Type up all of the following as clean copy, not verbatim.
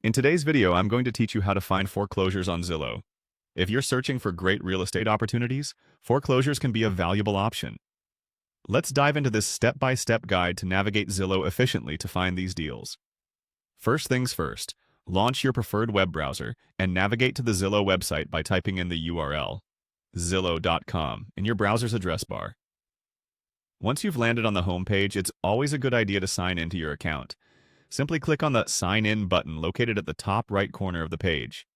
In today's video, I'm going to teach you how to find foreclosures on Zillow. If you're searching for great real estate opportunities, foreclosures can be a valuable option. Let's dive into this step-by-step guide to navigate Zillow efficiently to find these deals. First things first, launch your preferred web browser and navigate to the Zillow website by typing in the URL, zillow.com, in your browser's address bar. Once you've landed on the home page, it's always a good idea to sign into your account. Simply click on the Sign In button located at the top right corner of the page.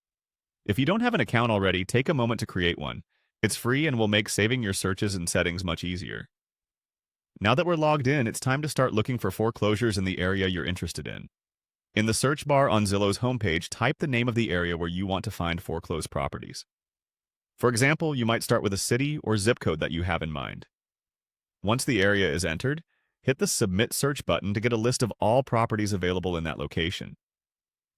If you don't have an account already, take a moment to create one. It's free and will make saving your searches and settings much easier. Now that we're logged in, it's time to start looking for foreclosures in the area you're interested in. In the search bar on Zillow's homepage, type the name of the area where you want to find foreclosed properties. For example, you might start with a city or zip code that you have in mind. Once the area is entered, hit the Submit Search button to get a list of all properties available in that location.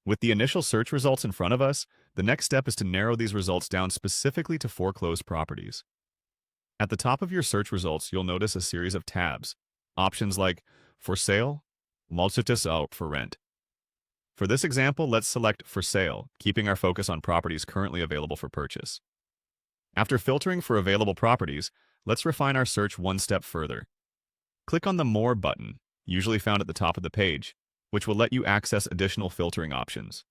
With the initial search results in front of us, the next step is to narrow these results down specifically to foreclosed properties. At the top of your search results, you'll notice a series of tabs, options like For Sale, Multitus for Rent. For this example, let's select For Sale, keeping our focus on properties currently available for purchase. After filtering for available properties, let's refine our search one step further. Click on the More button, usually found at the top of the page, which will let you access additional filtering options.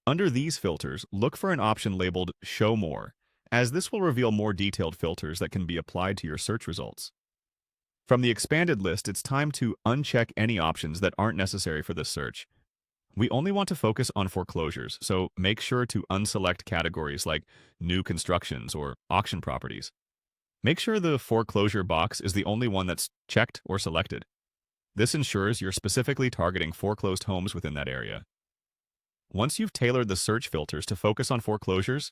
Under these filters, look for an option labeled Show More, as this will reveal more detailed filters that can be applied to your search results. From the expanded list, it's time to uncheck any options that aren't necessary for this search. We only want to focus on foreclosures, so make sure to unselect categories like new constructions or auction properties. Make sure the foreclosure box is the only one that's checked or selected. This ensures you're specifically targeting foreclosed homes within that area. Once you've tailored the search filters to focus on foreclosures,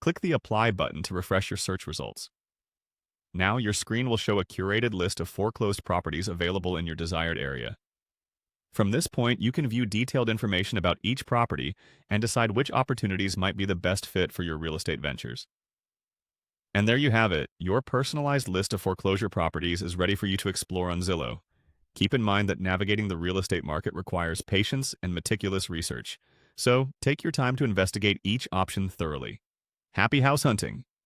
click the Apply button to refresh your search results. Now your screen will show a curated list of foreclosed properties available in your desired area. From this point, you can view detailed information about each property and decide which opportunities might be the best fit for your real estate ventures. And there you have it. Your personalized list of foreclosure properties is ready for you to explore on Zillow. Keep in mind that navigating the real estate market requires patience and meticulous research. So take your time to investigate each option thoroughly. Happy house hunting!